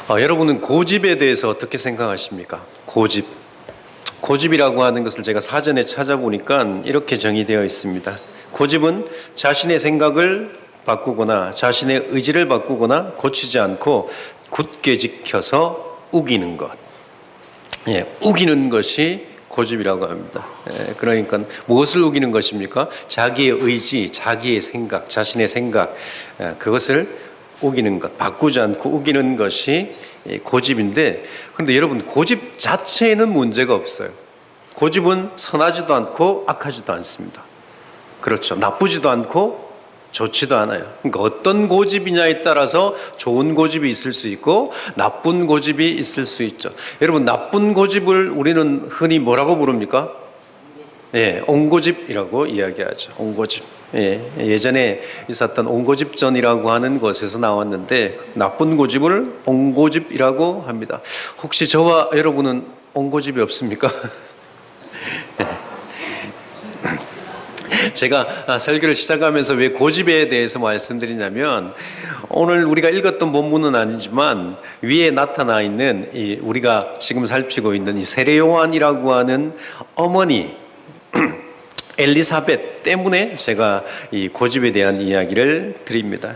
여러분은 고집에 대해서 어떻게 생각하십니까? 고집. 고집이라고 하는 것을 제가 사전에 찾아보니까 이렇게 정의되어 있습니다. 고집은 자신의 생각을 바꾸거나 자신의 의지를 바꾸거나 고치지 않고 굳게 지켜서 우기는 것. 우기는 것이 고집이라고 합니다. 그러니까 무엇을 우기는 것입니까? 자기의 의지, 자기의 생각, 자신의 생각, 그것을 우기는 것, 바꾸지 않고 우기는 것이 고집인데, 그런데 여러분, 고집 자체에는 문제가 없어요. 고집은 선하지도 않고 악하지도 않습니다. 그렇죠. 나쁘지도 않고 좋지도 않아요. 그러니까 어떤 고집이냐에 따라서 좋은 고집이 있을 수 있고 나쁜 고집이 있을 수 있죠. 여러분, 나쁜 고집을 우리는 흔히 뭐라고 부릅니까? 옹고집이라고 이야기하죠. 옹고집. 예전에 있었던 옹고집전이라고 하는 것에서 나왔는데 나쁜 고집을 옹고집이라고 합니다. 혹시 저와 여러분은 옹고집이 없습니까? 제가 설교를 시작하면서 왜 고집에 대해서 말씀드리냐면, 오늘 우리가 읽었던 본문은 아니지만 위에 나타나 있는 우리가 지금 살피고 있는 이 세례 요한이라고 하는 어머니 엘리사벳 때문에 제가 이 고집에 대한 이야기를 드립니다.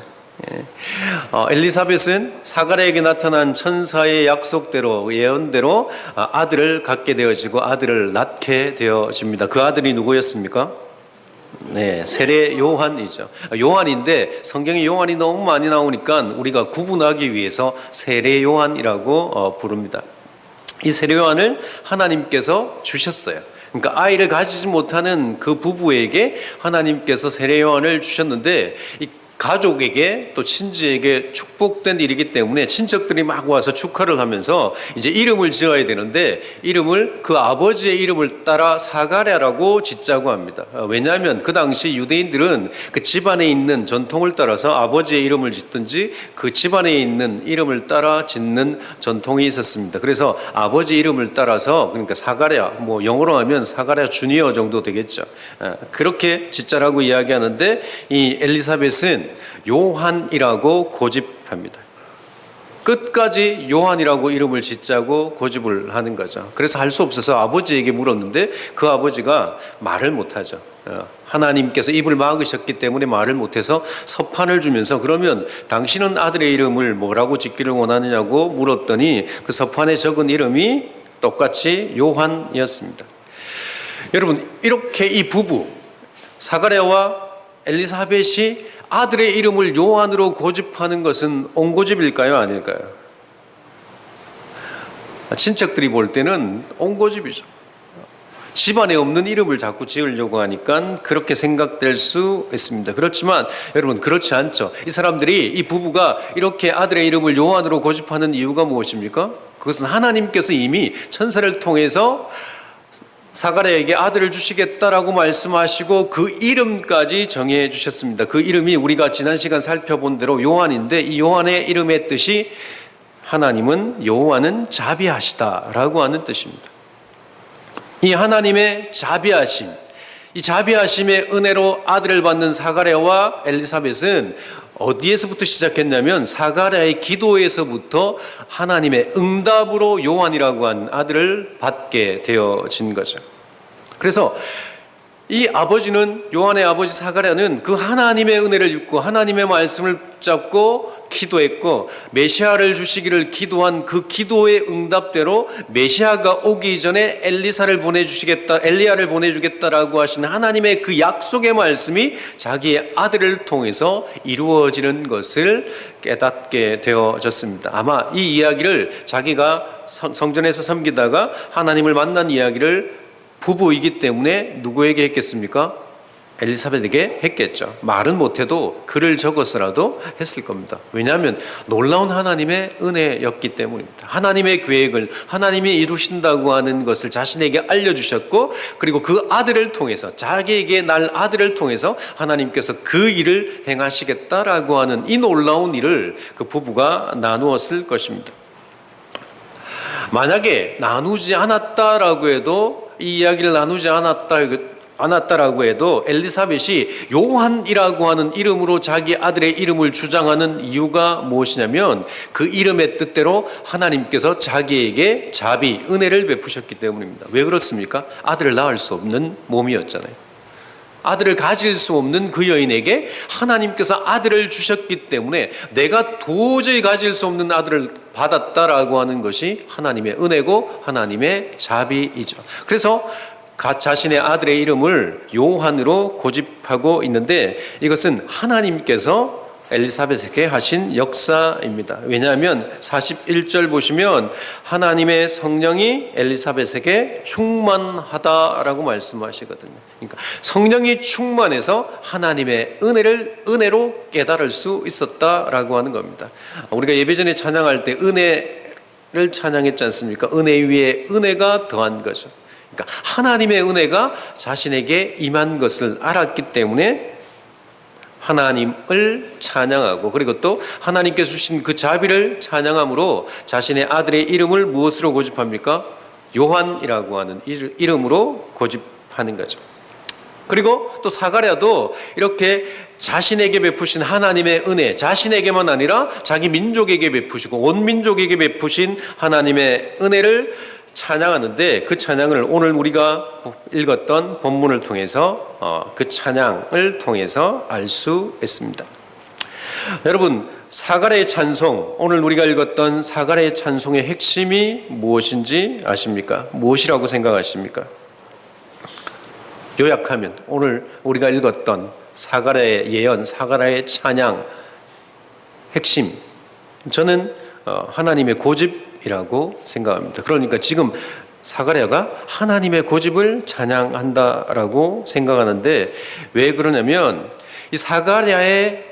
엘리사벳은 사가랴에게 나타난 천사의 약속대로, 예언대로 아들을 갖게 되어지고 아들을 낳게 되어집니다. 그 아들이 누구였습니까? 세례 요한이죠. 요한인데 성경에 요한이 너무 많이 나오니까 우리가 구분하기 위해서 세례 요한이라고 부릅니다. 이 세례 요한을 하나님께서 주셨어요. 그러니까 아이를 가지지 못하는 그 부부에게 하나님께서 세례 요한을 주셨는데, 이 가족에게 또 친지에게 축복된 일이기 때문에 친척들이 막 와서 축하를 하면서 이제 이름을 지어야 되는데, 이름을 그 아버지의 이름을 따라 사가랴라고 짓자고 합니다. 왜냐하면 그 당시 유대인들은 그 집안에 있는 전통을 따라서 아버지의 이름을 짓든지 그 집안에 있는 이름을 따라 짓는 전통이 있었습니다. 그래서 아버지 이름을 따라서, 그러니까 사가랴, 뭐 영어로 하면 사가랴 주니어 정도 되겠죠. 그렇게 짓자라고 이야기하는데, 이 엘리사벳은 요한이라고 고집합니다. 끝까지 요한이라고 이름을 짓자고 고집을 하는 거죠. 그래서 할 수 없어서 아버지에게 물었는데 그 아버지가 말을 못하죠. 하나님께서 입을 막으셨기 때문에 말을 못해서 서판을 주면서, 그러면 당신은 아들의 이름을 뭐라고 짓기를 원하느냐고 물었더니 그 서판에 적은 이름이 똑같이 요한이었습니다. 여러분, 이렇게 이 부부 사가랴와 엘리사벳이 아들의 이름을 요한으로 고집하는 것은 옹고집일까요? 아닐까요? 친척들이 볼 때는 옹고집이죠. 집안에 없는 이름을 자꾸 지으려고 하니까 그렇게 생각될 수 있습니다. 그렇지만 여러분, 그렇지 않죠. 이 사람들이, 이 부부가 이렇게 아들의 이름을 요한으로 고집하는 이유가 무엇입니까? 그것은 하나님께서 이미 천사를 통해서 사가랴에게 아들을 주시겠다라고 말씀하시고 그 이름까지 정해 주셨습니다. 그 이름이 우리가 지난 시간 살펴본 대로 요한인데, 이 요한의 이름의 뜻이 하나님은 여호와는 자비하시다라고 하는 뜻입니다. 이 하나님의 자비하심, 이 자비하심의 은혜로 아들을 받는 사가랴와 엘리사벳은 어디에서부터 시작했냐면 사가랴의 기도에서부터 하나님의 응답으로 요한이라고 한 아들을 받게 되어진 거죠. 그래서 이 아버지는, 요한의 아버지 사가랴는 그 하나님의 은혜를 입고 하나님의 말씀을 붙잡고 기도했고, 메시아를 주시기를 기도한 그 기도의 응답대로 메시아가 오기 전에 엘리야를 보내주겠다라고 하신 하나님의 그 약속의 말씀이 자기의 아들을 통해서 이루어지는 것을 깨닫게 되어졌습니다. 아마 이 이야기를 자기가 성전에서 섬기다가 하나님을 만난 이야기를 부부이기 때문에 누구에게 했겠습니까? 엘리사벳에게 했겠죠. 말은 못해도 글을 적어서라도 했을 겁니다. 왜냐하면 놀라운 하나님의 은혜였기 때문입니다. 하나님의 계획을 하나님이 이루신다고 하는 것을 자신에게 알려주셨고, 그리고 그 아들을 통해서, 자기에게 날 아들을 통해서 하나님께서 그 일을 행하시겠다라고 하는 이 놀라운 일을 그 부부가 나누었을 것입니다. 만약에 나누지 않았다라고 해도, 이 이야기를 나누지 않았다라고 해도 엘리사벳이 요한이라고 하는 이름으로 자기 아들의 이름을 주장하는 이유가 무엇이냐면 그 이름의 뜻대로 하나님께서 자기에게 자비, 은혜를 베푸셨기 때문입니다. 왜 그렇습니까? 아들을 낳을 수 없는 몸이었잖아요. 아들을 가질 수 없는 그 여인에게 하나님께서 아들을 주셨기 때문에 내가 도저히 가질 수 없는 아들을 받았다라고 하는 것이 하나님의 은혜고 하나님의 자비이죠. 그래서 자신의 아들의 이름을 요한으로 고집하고 있는데 이것은 하나님께서 엘리사벳에게 하신 역사입니다. 왜냐하면 41절 보시면 하나님의 성령이 엘리사벳에게 충만하다라고 말씀하시거든요. 그러니까 성령이 충만해서 하나님의 은혜를 은혜로 깨달을 수 있었다라고 하는 겁니다. 우리가 예배전에 찬양할 때 은혜를 찬양했지 않습니까? 은혜 위에 은혜가 더한 거죠. 그러니까 하나님의 은혜가 자신에게 임한 것을 알았기 때문에 하나님을 찬양하고 그리고 또 하나님께서 주신 그 자비를 찬양함으로 자신의 아들의 이름을 무엇으로 고집합니까? 요한이라고 하는 이름으로 고집하는 거죠. 그리고 또 사가랴도 이렇게 자신에게 베푸신 하나님의 은혜, 자신에게만 아니라 자기 민족에게 베푸시고 온 민족에게 베푸신 하나님의 은혜를 찬양하는데 그 찬양을 오늘 우리가 읽었던 본문을 통해서 그 찬양을 통해서 알 수 있습니다. 여러분, 사가랴의 찬송, 오늘 우리가 읽었던 사가랴의 찬송의 핵심이 무엇인지 아십니까? 무엇이라고 생각하십니까? 요약하면 오늘 우리가 읽었던 사가랴의 예언, 사가랴의 찬양 핵심, 저는 하나님의 고집이라고 생각합니다. 그러니까 지금 사가랴가 하나님의 고집을 찬양한다라고 생각하는데 왜 그러냐면 이 사가랴의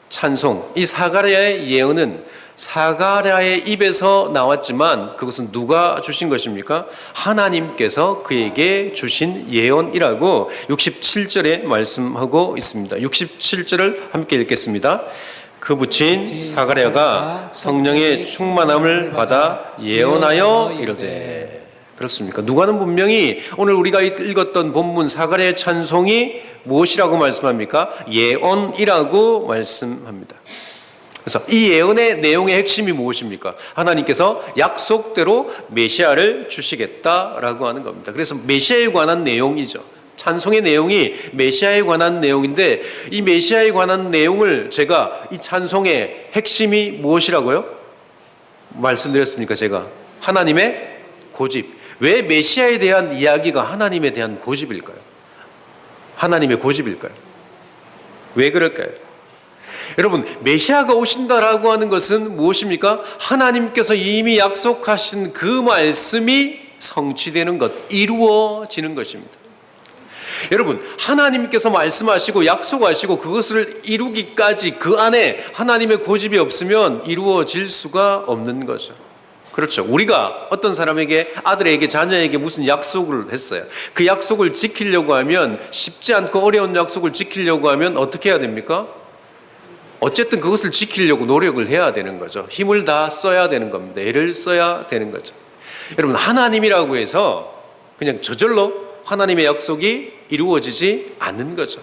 찬송, 이 사가랴의 예언은 사가랴의 입에서 나왔지만 그것은 누가 주신 것입니까? 하나님께서 그에게 주신 예언이라고 67절에 말씀하고 있습니다. 67절을 함께 읽겠습니다. 그 부친 사가랴가 성령의 충만함을 받아 예언하여 이르되. 그렇습니까? 누가는 분명히 오늘 우리가 읽었던 본문 사가랴의 찬송이 무엇이라고 말씀합니까? 예언이라고 말씀합니다. 그래서 이 예언의 내용의 핵심이 무엇입니까? 하나님께서 약속대로 메시아를 주시겠다라고 하는 겁니다. 그래서 메시아에 관한 내용이죠. 찬송의 내용이 메시아에 관한 내용인데 이 메시아에 관한 내용을 제가 이 찬송의 핵심이 무엇이라고요? 말씀드렸습니까? 제가 하나님의 고집. 왜 메시아에 대한 이야기가 하나님에 대한 고집일까요? 하나님의 고집일까요? 왜 그럴까요? 여러분, 메시아가 오신다라고 하는 것은 무엇입니까? 하나님께서 이미 약속하신 그 말씀이 성취되는 것, 이루어지는 것입니다. 여러분, 하나님께서 말씀하시고 약속하시고 그것을 이루기까지 그 안에 하나님의 고집이 없으면 이루어질 수가 없는 거죠. 그렇죠. 우리가 어떤 사람에게, 아들에게, 자녀에게 무슨 약속을 했어요. 그 약속을 지키려고 하면, 쉽지 않고 어려운 약속을 지키려고 하면 어떻게 해야 됩니까? 어쨌든 그것을 지키려고 노력을 해야 되는 거죠. 힘을 다 써야 되는 겁니다. 애를 써야 되는 거죠. 여러분, 하나님이라고 해서 그냥 저절로 하나님의 약속이 이루어지지 않는 거죠.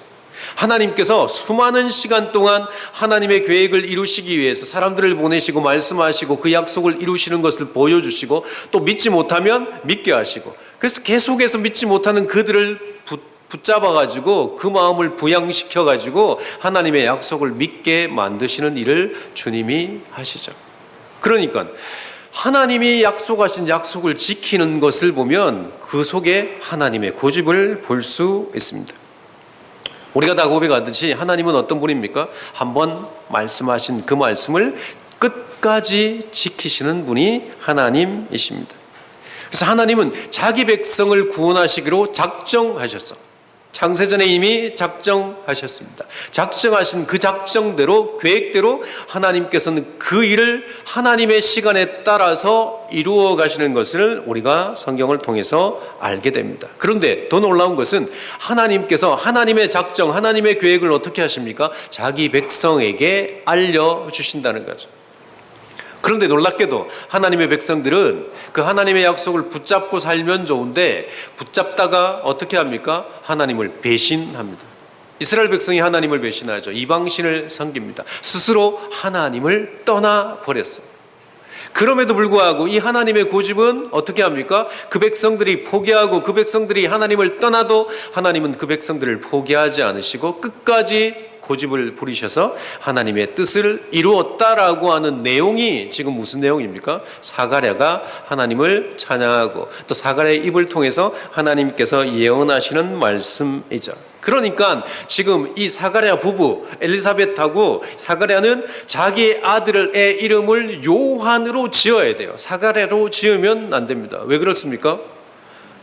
하나님께서 수많은 시간 동안 하나님의 계획을 이루시기 위해서 사람들을 보내시고 말씀하시고 그 약속을 이루시는 것을 보여주시고 또 믿지 못하면 믿게 하시고, 그래서 계속해서 믿지 못하는 그들을 붙잡아가지고 그 마음을 부양시켜가지고 하나님의 약속을 믿게 만드시는 일을 주님이 하시죠. 그러니까 하나님이 약속하신 약속을 지키는 것을 보면 그 속에 하나님의 고집을 볼 수 있습니다. 우리가 다 고백하듯이 하나님은 어떤 분입니까? 한번 말씀하신 그 말씀을 끝까지 지키시는 분이 하나님이십니다. 그래서 하나님은 자기 백성을 구원하시기로 작정하셨어. 창세전에 이미 작정하셨습니다. 작정하신 그 작정대로, 계획대로 하나님께서는 그 일을 하나님의 시간에 따라서 이루어 가시는 것을 우리가 성경을 통해서 알게 됩니다. 그런데 더 놀라운 것은 하나님께서 하나님의 작정, 하나님의 계획을 어떻게 하십니까? 자기 백성에게 알려주신다는 거죠. 그런데 놀랍게도 하나님의 백성들은 그 하나님의 약속을 붙잡고 살면 좋은데 붙잡다가 어떻게 합니까? 하나님을 배신합니다. 이스라엘 백성이 하나님을 배신하죠. 이방신을 섬깁니다. 스스로 하나님을 떠나버렸어요. 그럼에도 불구하고 이 하나님의 고집은 어떻게 합니까? 그 백성들이 포기하고 그 백성들이 하나님을 떠나도 하나님은 그 백성들을 포기하지 않으시고 끝까지 고집을 부리셔서 하나님의 뜻을 이루었다라고 하는 내용이 지금 무슨 내용입니까? 사가랴가 하나님을 찬양하고 또 사가랴의 입을 통해서 하나님께서 예언하시는 말씀이죠. 그러니까 지금 이 사가랴 부부 엘리사벳하고 사가랴는 자기 아들의 이름을 요한으로 지어야 돼요. 사가랴로 지으면 안 됩니다. 왜 그렇습니까?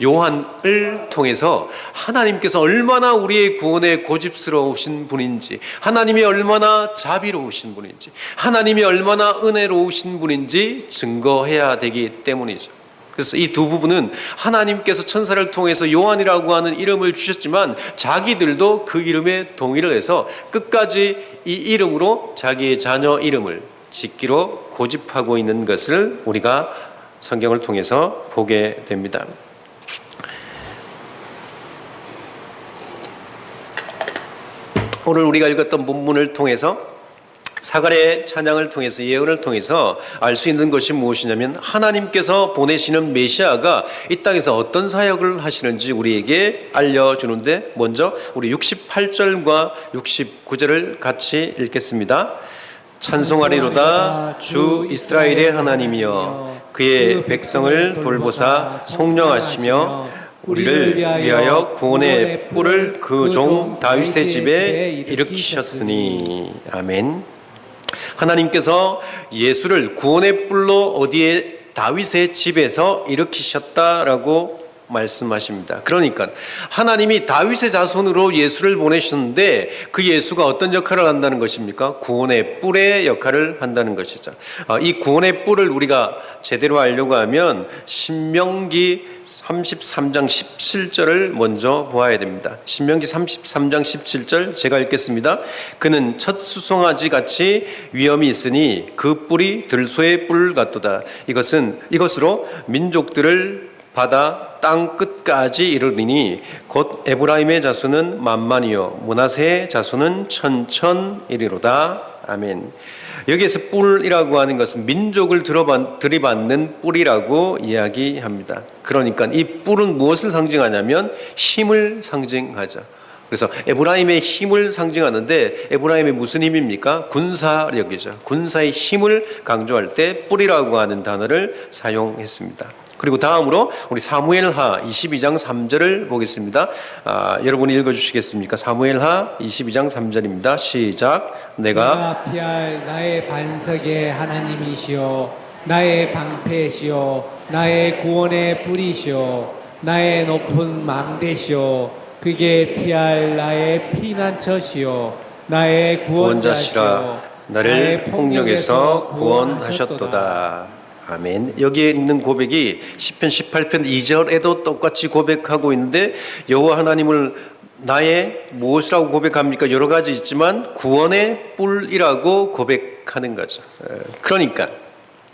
요한을 통해서 하나님께서 얼마나 우리의 구원에 고집스러우신 분인지, 하나님이 얼마나 자비로우신 분인지, 하나님이 얼마나 은혜로우신 분인지 증거해야 되기 때문이죠. 그래서 이 두 부부는 하나님께서 천사를 통해서 요한이라고 하는 이름을 주셨지만 자기들도 그 이름에 동의를 해서 끝까지 이 이름으로 자기의 자녀 이름을 짓기로 고집하고 있는 것을 우리가 성경을 통해서 보게 됩니다. 오늘 우리가 읽었던 본문을 통해서 사가랴의 찬양을 통해서 예언을 통해서 알 수 있는 것이 무엇이냐면 하나님께서 보내시는 메시아가 이 땅에서 어떤 사역을 하시는지 우리에게 알려주는데 먼저 우리 68절과 69절을 같이 읽겠습니다. 찬송하리로다 주 이스라엘의 하나님이여 그의 백성을 돌보사 속량하시며 우리를 위하여 구원의 뿔을 그 종 다윗의 집에 일으키셨으니. 아멘. 하나님께서 예수를 구원의 뿔로 어디에 다윗의 집에서 일으키셨다라고 말씀하십니다. 그러니까 하나님이 다윗의 자손으로 예수를 보내셨는데 그 예수가 어떤 역할을 한다는 것입니까? 구원의 뿔의 역할을 한다는 것이죠. 이 구원의 뿔을 우리가 제대로 알려고 하면 신명기 33장 17절을 먼저 보아야 됩니다. 신명기 33장 17절 제가 읽겠습니다. 그는 첫 수송아지 같이 위엄이 있으니 그 뿔이 들소의 뿔 같도다. 이것으로 민족들을 바다 땅 끝까지 이르리니 곧 에브라임의 자손은 만만이요 므낫세의 자손은 천천이리로다. 아멘. 여기에서 뿔이라고 하는 것은 민족을 들이받는 뿔이라고 이야기합니다. 그러니까 이 뿔은 무엇을 상징하냐면 힘을 상징하죠. 그래서 에브라임의 힘을 상징하는데 에브라임의 무슨 힘입니까? 군사력이죠. 군사의 힘을 강조할 때 뿔이라고 하는 단어를 사용했습니다. 그리고 다음으로 우리 사무엘하 22장 3절을 보겠습니다. 여러분이 읽어주시겠습니까? 사무엘하 22장 3절입니다. 시작. 내가 피할 나의 반석의 하나님이시여 나의 방패시여 나의 구원의 뿌리시여 나의 높은 망대시여 그게 피할 나의 피난처시여 나의 구원자시여 나를 폭력에서 구원하셨도다. 아멘. 여기에 있는 고백이 시편 18편 2절에도 똑같이 고백하고 있는데 여호와 하나님을 나의 무엇이라고 고백합니까? 여러 가지 있지만 구원의 뿔이라고 고백하는 거죠. 그러니까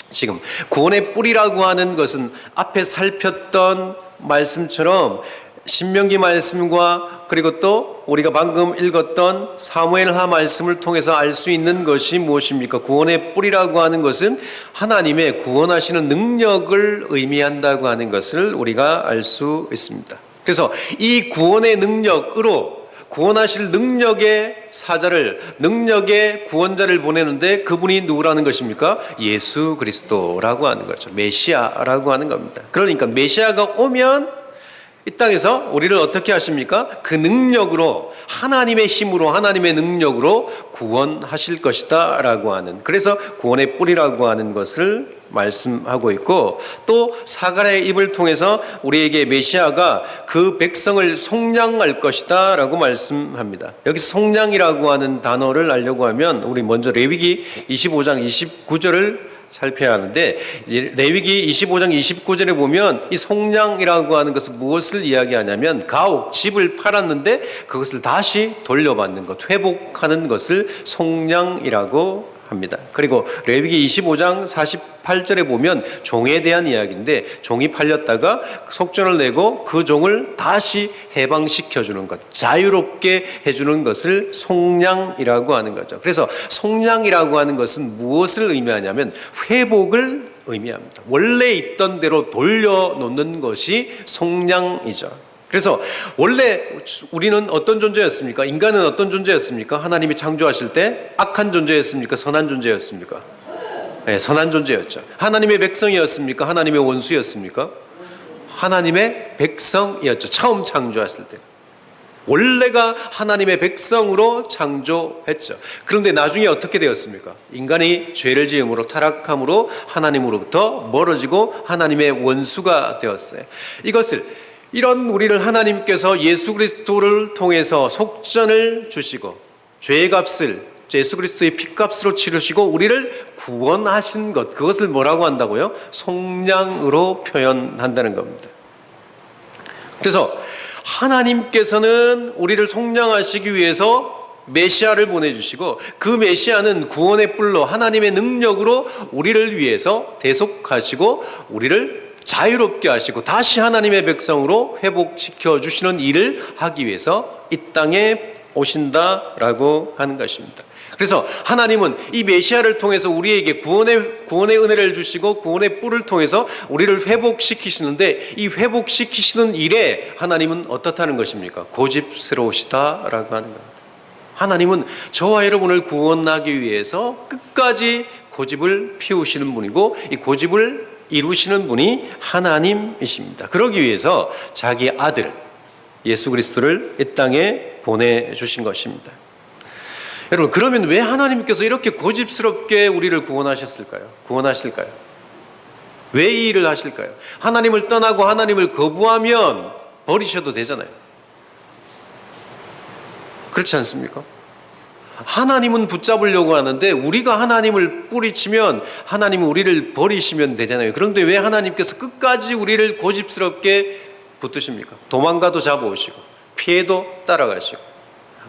지금 구원의 뿔이라고 하는 것은 앞에 살폈던 말씀처럼 신명기 말씀과 그리고 또 우리가 방금 읽었던 사무엘하 말씀을 통해서 알 수 있는 것이 무엇입니까? 구원의 뿔이라고 하는 것은 하나님의 구원하시는 능력을 의미한다고 하는 것을 우리가 알 수 있습니다. 그래서 이 구원의 능력으로 구원하실 능력의 사자를, 능력의 구원자를 보내는데 그분이 누구라는 것입니까? 예수 그리스도라고 하는 거죠. 메시아라고 하는 겁니다. 그러니까 메시아가 오면 이 땅에서 우리를 어떻게 하십니까? 그 능력으로, 하나님의 힘으로, 하나님의 능력으로 구원하실 것이다 라고 하는, 그래서 구원의 뿔이라고 하는 것을 말씀하고 있고, 또 사가랴의 입을 통해서 우리에게 메시아가 그 백성을 속량할 것이다 라고 말씀합니다. 여기서 속량이라고 하는 단어를 알려고 하면 우리 먼저 레위기 25장 29절을 살펴야 하는데, 레위기 25장 29절에 보면 이 속량이라고 하는 것은 무엇을 이야기하냐면 가옥, 집을 팔았는데 그것을 다시 돌려받는 것, 회복하는 것을 속량이라고 합니다. 그리고 레위기 25장 48절에 보면 종에 대한 이야기인데, 종이 팔렸다가 속전을 내고 그 종을 다시 해방시켜주는 것, 자유롭게 해주는 것을 속량이라고 하는 거죠. 그래서 속량이라고 하는 것은 무엇을 의미하냐면 회복을 의미합니다. 원래 있던 대로 돌려놓는 것이 속량이죠. 그래서 원래 우리는 어떤 존재였습니까? 인간은 어떤 존재였습니까? 하나님이 창조하실 때 악한 존재였습니까? 선한 존재였습니까? 네, 선한 존재였죠. 하나님의 백성이었습니까? 하나님의 원수였습니까? 하나님의 백성이었죠. 처음 창조하실 때. 원래가 하나님의 백성으로 창조했죠. 그런데 나중에 어떻게 되었습니까? 인간이 죄를 지음으로 타락함으로 하나님으로부터 멀어지고 하나님의 원수가 되었어요. 이런 우리를 하나님께서 예수 그리스도를 통해서 속전을 주시고 죄의 값을 예수 그리스도의 피값으로 치르시고 우리를 구원하신 것, 그것을 뭐라고 한다고요? 속량으로 표현한다는 겁니다. 그래서 하나님께서는 우리를 속량하시기 위해서 메시아를 보내주시고, 그 메시아는 구원의 뿔로 하나님의 능력으로 우리를 위해서 대속하시고 우리를 자유롭게 하시고 다시 하나님의 백성으로 회복시켜 주시는 일을 하기 위해서 이 땅에 오신다라고 하는 것입니다. 그래서 하나님은 이 메시아를 통해서 우리에게 구원의 은혜를 주시고 구원의 뿔을 통해서 우리를 회복시키시는데, 이 회복시키시는 일에 하나님은 어떻다는 것입니까? 고집스러우시다라고 하는 겁니다. 하나님은 저와 여러분을 구원하기 위해서 끝까지 고집을 피우시는 분이고, 이 고집을 이루시는 분이 하나님이십니다. 그러기 위해서 자기 아들 예수 그리스도를 이 땅에 보내주신 것입니다. 여러분, 그러면 왜 하나님께서 이렇게 고집스럽게 우리를 구원하실까요? 왜 이 일을 하실까요? 하나님을 떠나고 하나님을 거부하면 버리셔도 되잖아요. 그렇지 않습니까? 하나님은 붙잡으려고 하는데 우리가 하나님을 뿌리치면 하나님은 우리를 버리시면 되잖아요. 그런데 왜 하나님께서 끝까지 우리를 고집스럽게 붙드십니까? 도망가도 잡아오시고 피해도 따라가시고.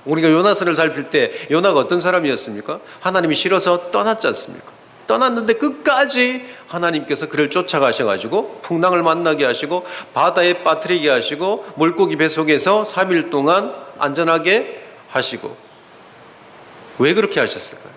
우리가 요나서를 살필 때 요나가 어떤 사람이었습니까? 하나님이 싫어서 떠났지 않습니까? 떠났는데 끝까지 하나님께서 그를 쫓아가셔가지고 풍랑을 만나게 하시고 바다에 빠뜨리게 하시고 물고기 배 속에서 3일 동안 안전하게 하시고. 왜 그렇게 하셨을까요?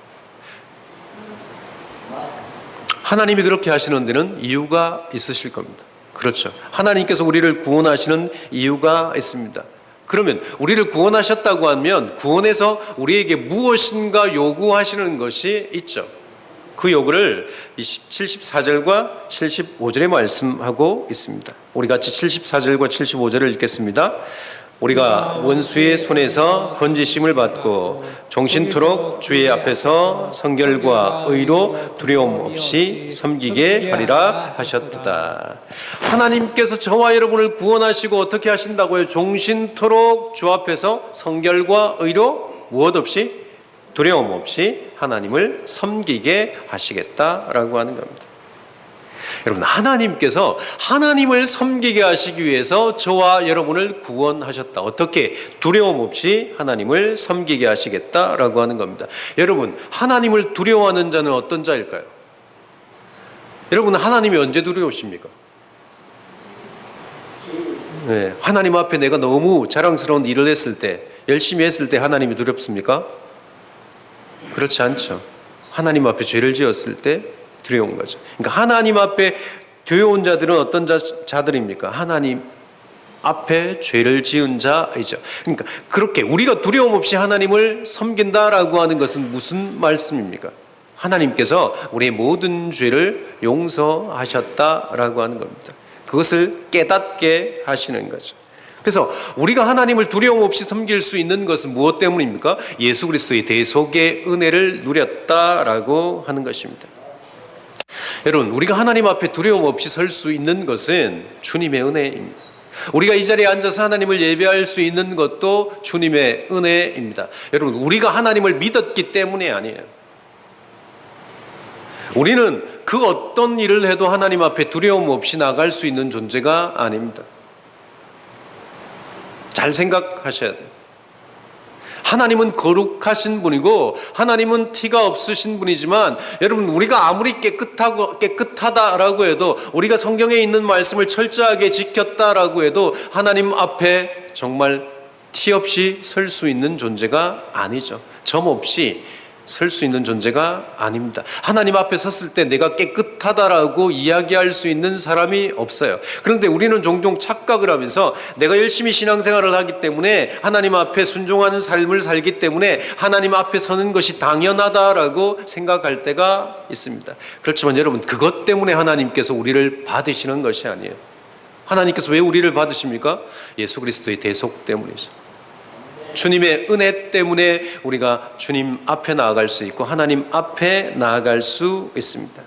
하나님이 그렇게 하시는 데는 이유가 있으실 겁니다. 그렇죠. 하나님께서 우리를 구원하시는 이유가 있습니다. 그러면 우리를 구원하셨다고 하면 구원에서 우리에게 무엇인가 요구하시는 것이 있죠. 그 요구를 74절과 75절에 말씀하고 있습니다. 우리 같이 74절과 75절을 읽겠습니다. 우리가 원수의 손에서 건지심을 받고 종신토록 주의 앞에서 성결과 의로 두려움 없이 섬기게 하리라 하셨도다. 하나님께서 저와 여러분을 구원하시고 어떻게 하신다고요? 종신토록 주 앞에서 성결과 의로 무엇 없이, 두려움 없이 하나님을 섬기게 하시겠다라고 하는 겁니다. 여러분, 하나님께서 하나님을 섬기게 하시기 위해서 저와 여러분을 구원하셨다. 어떻게? 두려움 없이 하나님을 섬기게 하시겠다라고 하는 겁니다. 여러분, 하나님을 두려워하는 자는 어떤 자일까요? 여러분, 하나님이 언제 두려우십니까? 네, 하나님 앞에 내가 너무 자랑스러운 일을 했을 때, 열심히 했을 때 하나님이 두렵습니까? 그렇지 않죠. 하나님 앞에 죄를 지었을 때 두려운 거죠. 그러니까 하나님 앞에 두려운 자들은 어떤 자들입니까? 하나님 앞에 죄를 지은 자이죠. 그러니까 그렇게 우리가 두려움 없이 하나님을 섬긴다라고 하는 것은 무슨 말씀입니까? 하나님께서 우리의 모든 죄를 용서하셨다라고 하는 겁니다. 그것을 깨닫게 하시는 거죠. 그래서 우리가 하나님을 두려움 없이 섬길 수 있는 것은 무엇 때문입니까? 예수 그리스도의 대속의 은혜를 누렸다라고 하는 것입니다. 여러분, 우리가 하나님 앞에 두려움 없이 설 수 있는 것은 주님의 은혜입니다. 우리가 이 자리에 앉아서 하나님을 예배할 수 있는 것도 주님의 은혜입니다. 여러분, 우리가 하나님을 믿었기 때문이 아니에요. 우리는 그 어떤 일을 해도 하나님 앞에 두려움 없이 나갈 수 있는 존재가 아닙니다. 잘 생각하셔야 돼요. 하나님은 거룩하신 분이고 하나님은 티가 없으신 분이지만 여러분 우리가 아무리 깨끗하다라고 해도 우리가 성경에 있는 말씀을 철저하게 지켰다라고 해도 하나님 앞에 정말 티 없이 설 수 있는 존재가 아니죠. 점 없이 설 수 있는 존재가 아닙니다. 하나님 앞에 섰을 때 내가 깨끗하다라고 이야기할 수 있는 사람이 없어요. 그런데 우리는 종종 착각을 하면서 내가 열심히 신앙생활을 하기 때문에 하나님 앞에 순종하는 삶을 살기 때문에 하나님 앞에 서는 것이 당연하다라고 생각할 때가 있습니다. 그렇지만 여러분 그것 때문에 하나님께서 우리를 받으시는 것이 아니에요. 하나님께서 왜 우리를 받으십니까? 예수 그리스도의 대속 때문이죠. 주님의 은혜 때문에 우리가 주님 앞에 나아갈 수 있고 하나님 앞에 나아갈 수 있습니다.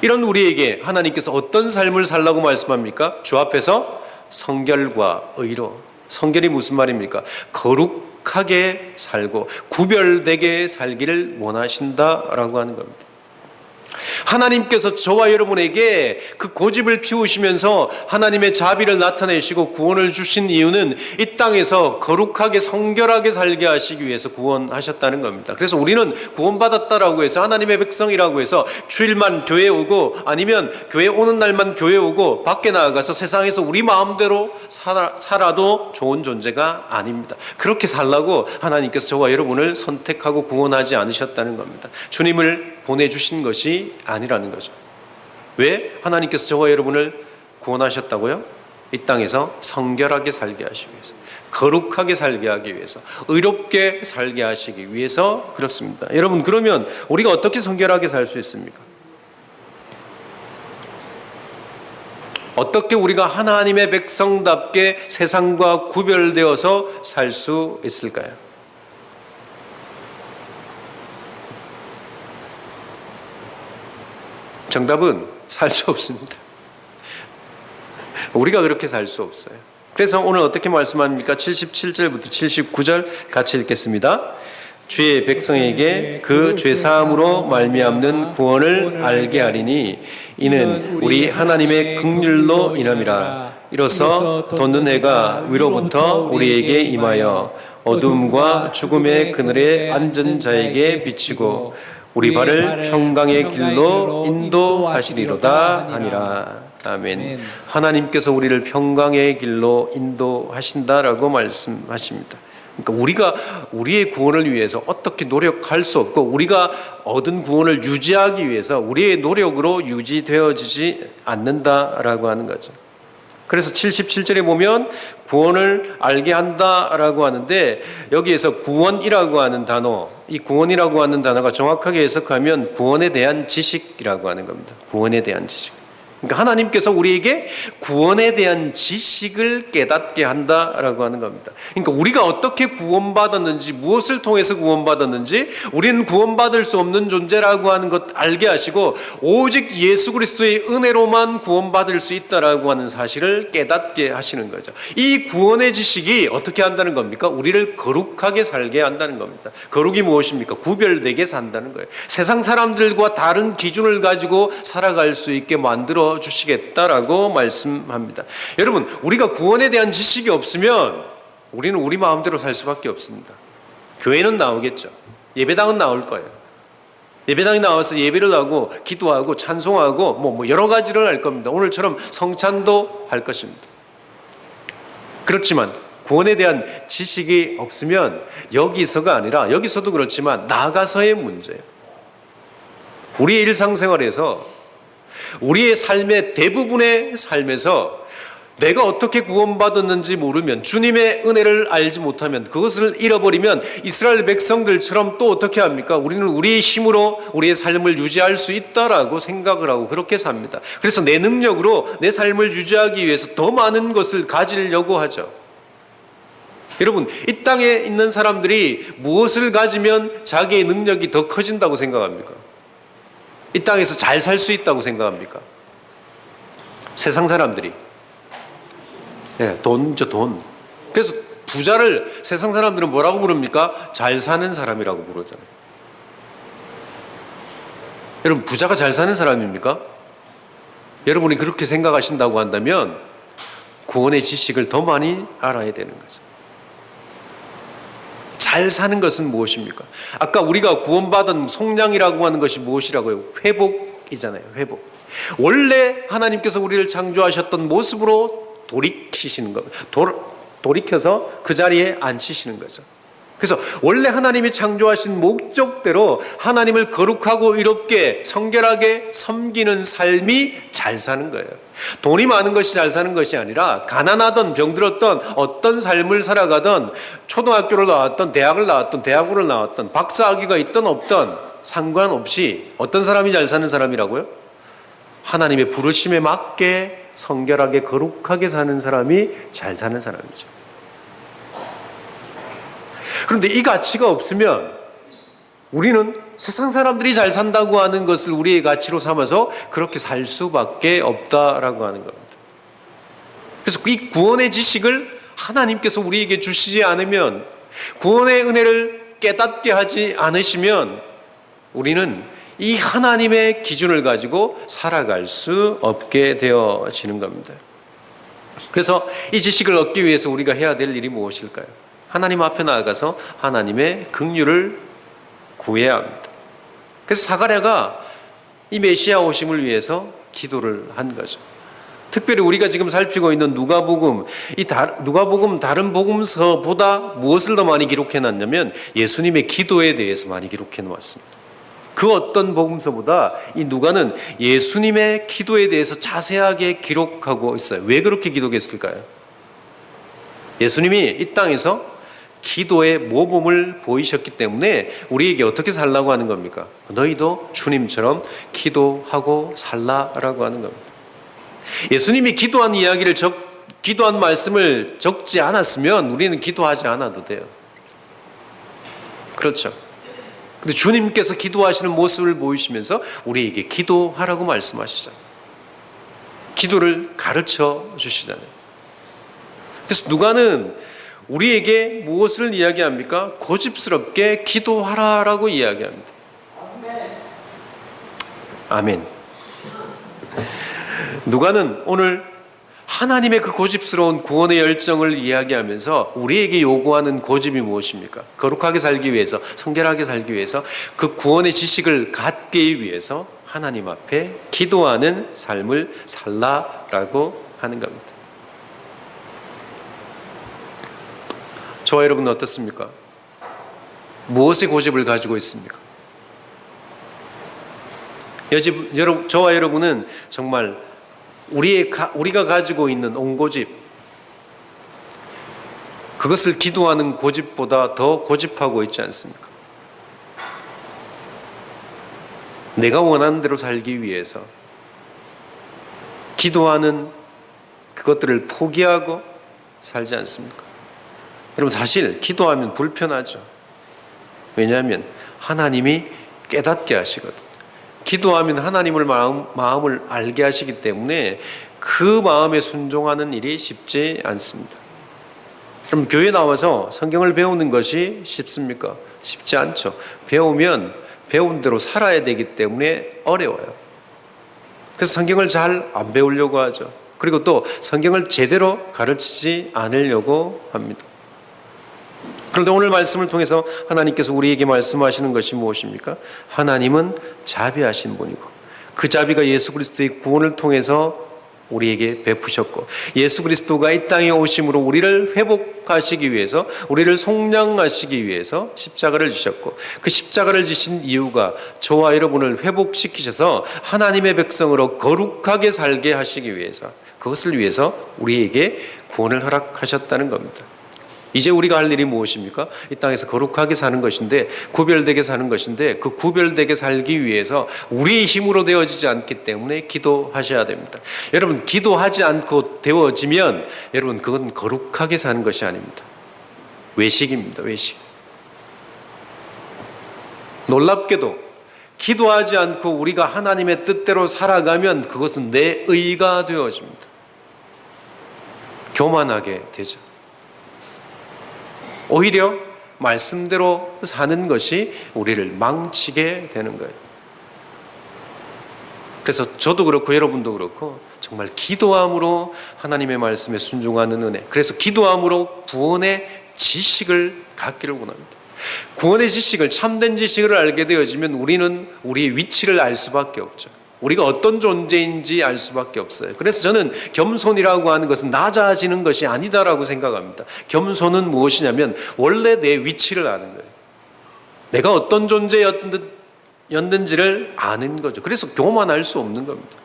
이런 우리에게 하나님께서 어떤 삶을 살라고 말씀합니까? 주 앞에서 성결과 의로. 성결이 무슨 말입니까? 거룩하게 살고 구별되게 살기를 원하신다라고 하는 겁니다. 하나님께서 저와 여러분에게 그 고집을 피우시면서 하나님의 자비를 나타내시고 구원을 주신 이유는 이 땅에서 거룩하게 성결하게 살게 하시기 위해서 구원하셨다는 겁니다. 그래서 우리는 구원받았다라고 해서 하나님의 백성이라고 해서 주일만 교회 오고 아니면 교회 오는 날만 교회 오고 밖에 나가서 세상에서 우리 마음대로 살아도 좋은 존재가 아닙니다. 그렇게 살라고 하나님께서 저와 여러분을 선택하고 구원하지 않으셨다는 겁니다. 주님을 보내주신 것이 아니라는 거죠. 왜? 하나님께서 저와 여러분을 구원하셨다고요? 이 땅에서 성결하게 살게 하시기 위해서, 거룩하게 살게 하기 위해서, 의롭게 살게 하시기 위해서 그렇습니다. 여러분 그러면 우리가 어떻게 성결하게 살 수 있습니까? 어떻게 우리가 하나님의 백성답게 세상과 구별되어서 살 수 있을까요? 정답은 살 수 없습니다. 우리가 그렇게 살 수 없어요. 그래서 오늘 어떻게 말씀합니까? 77절부터 79절 같이 읽겠습니다. 주의 백성에게 그 죄사함으로 말미암는 구원을 알게 하리니 이는 우리 하나님의 긍휼로 인함이라. 이로써 돋는 해가 위로부터 우리에게 임하여 어둠과 죽음의 그늘에 앉은 자에게 비치고 우리 발을 평강의 길로 인도하시리로다 하니라. 아멘. 하나님께서 우리를 평강의 길로 인도하신다라고 말씀하십니다. 그러니까 우리가 우리의 구원을 위해서 어떻게 노력할 수 없고 우리가 얻은 구원을 유지하기 위해서 우리의 노력으로 유지되어지지 않는다라고 하는 거죠. 그래서 77절에 보면 구원을 알게 한다라고 하는데 여기에서 구원이라고 하는 단어, 이 구원이라고 하는 단어가 정확하게 해석하면 구원에 대한 지식이라고 하는 겁니다. 구원에 대한 지식. 그러니까 하나님께서 우리에게 구원에 대한 지식을 깨닫게 한다라고 하는 겁니다. 그러니까 우리가 어떻게 구원받았는지, 무엇을 통해서 구원받았는지, 우리는 구원받을 수 없는 존재라고 하는 것 알게 하시고 오직 예수 그리스도의 은혜로만 구원받을 수 있다라고 하는 사실을 깨닫게 하시는 거죠. 이 구원의 지식이 어떻게 한다는 겁니까? 우리를 거룩하게 살게 한다는 겁니다. 거룩이 무엇입니까? 구별되게 산다는 거예요. 세상 사람들과 다른 기준을 가지고 살아갈 수 있게 만들어 주시겠다라고 말씀합니다. 여러분, 우리가 구원에 대한 지식이 없으면 우리는 우리 마음대로 살 수밖에 없습니다. 교회는 나오겠죠. 예배당은 나올 거예요. 예배당에 나와서 예배를 하고 기도하고 찬송하고 뭐 여러 가지를 할 겁니다. 오늘처럼 성찬도 할 것입니다. 그렇지만 구원에 대한 지식이 없으면 여기서가 아니라 여기서도 그렇지만 나가서의 문제예요. 우리의 일상생활에서 우리의 삶의 대부분의 삶에서 내가 어떻게 구원받았는지 모르면 주님의 은혜를 알지 못하면 그것을 잃어버리면 이스라엘 백성들처럼 또 어떻게 합니까? 우리는 우리의 힘으로 우리의 삶을 유지할 수 있다라고 생각을 하고 그렇게 삽니다. 그래서 내 능력으로 내 삶을 유지하기 위해서 더 많은 것을 가지려고 하죠. 여러분, 이 땅에 있는 사람들이 무엇을 가지면 자기의 능력이 더 커진다고 생각합니까? 이 땅에서 잘 살 수 있다고 생각합니까? 세상 사람들이. 돈이죠, 돈. 그래서 부자를 세상 사람들은 뭐라고 부릅니까? 잘 사는 사람이라고 부르잖아요. 여러분, 부자가 잘 사는 사람입니까? 여러분이 그렇게 생각하신다고 한다면 구원의 지식을 더 많이 알아야 되는 거죠. 잘 사는 것은 무엇입니까? 아까 우리가 구원받은 속량이라고 하는 것이 무엇이라고요? 회복이잖아요. 회복. 원래 하나님께서 우리를 창조하셨던 모습으로 돌이키시는 겁니다. 돌이켜서 그 자리에 앉히시는 거죠. 그래서 원래 하나님이 창조하신 목적대로 하나님을 거룩하고 의롭게 성결하게 섬기는 삶이 잘 사는 거예요. 돈이 많은 것이 잘 사는 것이 아니라 가난하던 병들었던 어떤 삶을 살아가던 초등학교를 나왔던 대학을 나왔던 대학원을 나왔던 박사학위가 있던 없던 상관없이 어떤 사람이 잘 사는 사람이라고요? 하나님의 부르심에 맞게 성결하게 거룩하게 사는 사람이 잘 사는 사람이죠. 그런데 이 가치가 없으면 우리는 세상 사람들이 잘 산다고 하는 것을 우리의 가치로 삼아서 그렇게 살 수밖에 없다라고 하는 겁니다. 그래서 이 구원의 지식을 하나님께서 우리에게 주시지 않으면, 구원의 은혜를 깨닫게 하지 않으시면 우리는 이 하나님의 기준을 가지고 살아갈 수 없게 되어지는 겁니다. 그래서 이 지식을 얻기 위해서 우리가 해야 될 일이 무엇일까요? 하나님 앞에 나아가서 하나님의 긍휼을 구해야 합니다. 그래서 사가랴가 이 메시아 오심을 위해서 기도를 한 거죠. 특별히 우리가 지금 살피고 있는 누가복음, 누가복음 다른 복음서보다 무엇을 더 많이 기록해 놨냐면 예수님의 기도에 대해서 많이 기록해 놓았습니다. 그 어떤 복음서보다 이 누가는 예수님의 기도에 대해서 자세하게 기록하고 있어요. 왜 그렇게 기록했을까요? 예수님이 이 땅에서 기도의 모범을 보이셨기 때문에 우리에게 어떻게 살라고 하는 겁니까? 너희도 주님처럼 기도하고 살라라고 하는 겁니다. 예수님이 기도한 이야기를 기도한 말씀을 적지 않았으면 우리는 기도하지 않아도 돼요. 그렇죠. 근데 주님께서 기도하시는 모습을 보이시면서 우리에게 기도하라고 말씀하시잖아요. 기도를 가르쳐 주시잖아요. 그래서 누가는 우리에게 무엇을 이야기합니까? 고집스럽게 기도하라라고 이야기합니다. 아멘. 누가는 오늘 하나님의 그 고집스러운 구원의 열정을 이야기하면서 우리에게 요구하는 고집이 무엇입니까? 거룩하게 살기 위해서, 성결하게 살기 위해서, 그 구원의 지식을 갖기 위해서 하나님 앞에 기도하는 삶을 살라라고 하는 겁니다. 저와 여러분은 어떻습니까? 무엇의 고집을 가지고 있습니까? 저와 여러분은 정말 우리가 가지고 있는 온고집, 그것을 기도하는 고집보다 더 고집하고 있지 않습니까? 내가 원하는 대로 살기 위해서 기도하는 그것들을 포기하고 살지 않습니까? 여러분, 사실 기도하면 불편하죠. 왜냐하면 하나님이 깨닫게 하시거든요. 기도하면 하나님을 마음을 알게 하시기 때문에 그 마음에 순종하는 일이 쉽지 않습니다. 그럼 교회 나와서 성경을 배우는 것이 쉽습니까? 쉽지 않죠. 배우면 배운 대로 살아야 되기 때문에 어려워요. 그래서 성경을 잘 안 배우려고 하죠. 그리고 또 성경을 제대로 가르치지 않으려고 합니다. 그런데 오늘 말씀을 통해서 하나님께서 우리에게 말씀하시는 것이 무엇입니까? 하나님은 자비하신 분이고 그 자비가 예수 그리스도의 구원을 통해서 우리에게 베푸셨고 예수 그리스도가 이 땅에 오심으로 우리를 회복하시기 위해서, 우리를 속량하시기 위해서 십자가를 지셨고 그 십자가를 지신 이유가 저와 여러분을 회복시키셔서 하나님의 백성으로 거룩하게 살게 하시기 위해서, 그것을 위해서 우리에게 구원을 허락하셨다는 겁니다. 이제 우리가 할 일이 무엇입니까? 이 땅에서 거룩하게 사는 것인데, 구별되게 사는 것인데, 그 구별되게 살기 위해서 우리의 힘으로 되어지지 않기 때문에 기도하셔야 됩니다. 여러분, 기도하지 않고 되어지면 여러분 그건 거룩하게 사는 것이 아닙니다. 외식입니다. 외식. 놀랍게도 기도하지 않고 우리가 하나님의 뜻대로 살아가면 그것은 내 의가 되어집니다. 교만하게 되죠. 오히려 말씀대로 사는 것이 우리를 망치게 되는 거예요. 그래서 저도 그렇고 여러분도 그렇고 정말 기도함으로 하나님의 말씀에 순종하는 은혜, 그래서 기도함으로 구원의 지식을 갖기를 원합니다. 구원의 지식을, 참된 지식을 알게 되어지면 우리는 우리의 위치를 알 수밖에 없죠. 우리가 어떤 존재인지 알 수밖에 없어요. 그래서 저는 겸손이라고 하는 것은 낮아지는 것이 아니다라고 생각합니다. 겸손은 무엇이냐면 원래 내 위치를 아는 거예요. 내가 어떤 존재였는지를 아는 거죠. 그래서 교만할 수 없는 겁니다.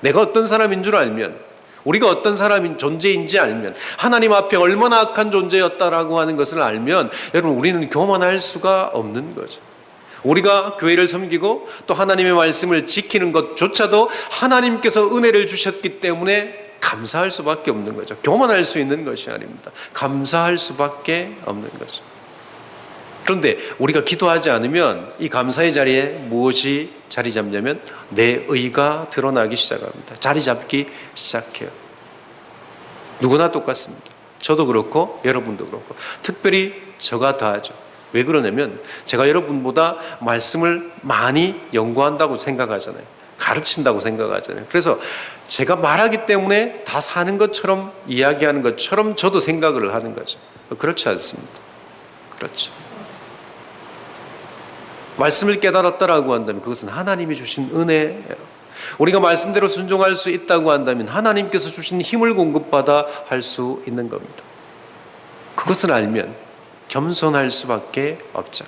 내가 어떤 사람인 줄 알면, 우리가 어떤 사람인 존재인지 알면, 하나님 앞에 얼마나 악한 존재였다라고 하는 것을 알면 여러분 우리는 교만할 수가 없는 거죠. 우리가 교회를 섬기고 또 하나님의 말씀을 지키는 것조차도 하나님께서 은혜를 주셨기 때문에 감사할 수밖에 없는 거죠. 교만할 수 있는 것이 아닙니다. 감사할 수밖에 없는 거죠. 그런데 우리가 기도하지 않으면 이 감사의 자리에 무엇이 자리 잡냐면 내 의가 드러나기 시작합니다. 자리 잡기 시작해요. 누구나 똑같습니다. 저도 그렇고 여러분도 그렇고 특별히 저가 더하죠. 왜 그러냐면 제가 여러분보다 말씀을 많이 연구한다고 생각하잖아요. 가르친다고 생각하잖아요. 그래서 제가 말하기 때문에 다 사는 것처럼 이야기하는 것처럼 저도 생각을 하는 거죠. 그렇지 않습니다. 그렇죠. 말씀을 깨달았다라고 한다면 그것은 하나님이 주신 은혜예요. 우리가 말씀대로 순종할 수 있다고 한다면 하나님께서 주신 힘을 공급받아 할 수 있는 겁니다. 그것을 알면 겸손할 수밖에 없죠.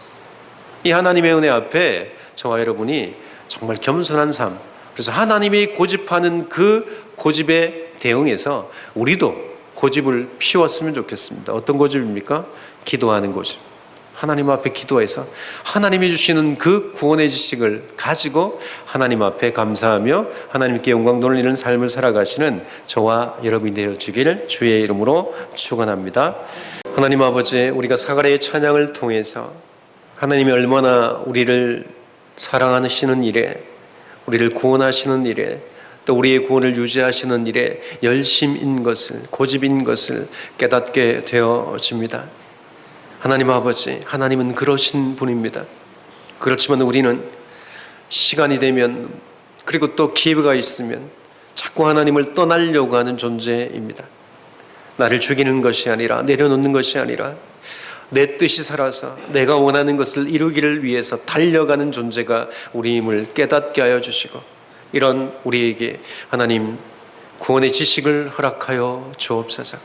이 하나님의 은혜 앞에 저와 여러분이 정말 겸손한 삶, 그래서 하나님이 고집하는 그 고집에 대응해서 우리도 고집을 피웠으면 좋겠습니다. 어떤 고집입니까? 기도하는 고집. 하나님 앞에 기도해서 하나님이 주시는 그 구원의 지식을 가지고 하나님 앞에 감사하며 하나님께 영광 돌리는 삶을 살아가시는 저와 여러분이 되어주기를 주의 이름으로 축원합니다. 하나님 아버지, 우리가 사가랴의 찬양을 통해서 하나님이 얼마나 우리를 사랑하시는 일에, 우리를 구원하시는 일에, 또 우리의 구원을 유지하시는 일에 열심인 것을, 고집인 것을 깨닫게 되어집니다. 하나님 아버지, 하나님은 그러신 분입니다. 그렇지만 우리는 시간이 되면, 그리고 또 기회가 있으면 자꾸 하나님을 떠나려고 하는 존재입니다. 나를 죽이는 것이 아니라, 내려놓는 것이 아니라 내 뜻이 살아서 내가 원하는 것을 이루기를 위해서 달려가는 존재가 우리임을 깨닫게 하여 주시고, 이런 우리에게 하나님 구원의 지식을 허락하여 주옵소서.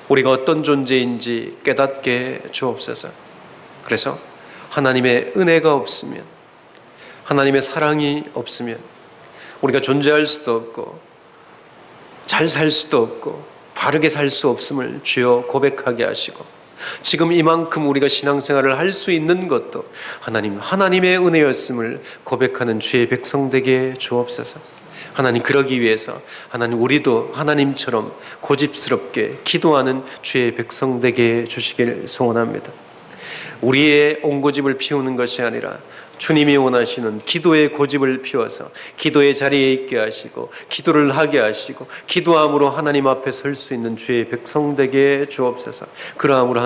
우리가 어떤 존재인지 깨닫게 주옵소서. 그래서 하나님의 은혜가 없으면, 하나님의 사랑이 없으면 우리가 존재할 수도 없고 잘 살 수도 없고 바르게 살 수 없음을 주여 고백하게 하시고, 지금 이만큼 우리가 신앙생활을 할 수 있는 것도 하나님의 은혜였음을 고백하는 주의 백성 되게 주옵소서. 하나님, 그러기 위해서 하나님 우리도 하나님처럼 고집스럽게 기도하는 주의 백성 되게 주시길 소원합니다. 우리의 온고집을 피우는 것이 아니라 주님이 원하시는 기도의 고집을 피워서 기도의 자리에 있게 하시고 기도를 하게 하시고 기도함으로 하나님 앞에 설 수 있는 주의 백성 되게 주옵소서. 그러함으로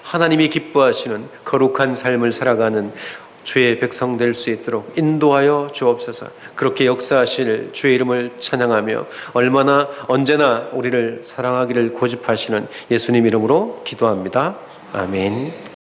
하나님이 기뻐하시는 거룩한 삶을 살아가는 주의 백성 될 수 있도록 인도하여 주옵소서. 그렇게 역사하실 주의 이름을 찬양하며 얼마나 언제나 우리를 사랑하기를 고집하시는 예수님 이름으로 기도합니다. 아멘.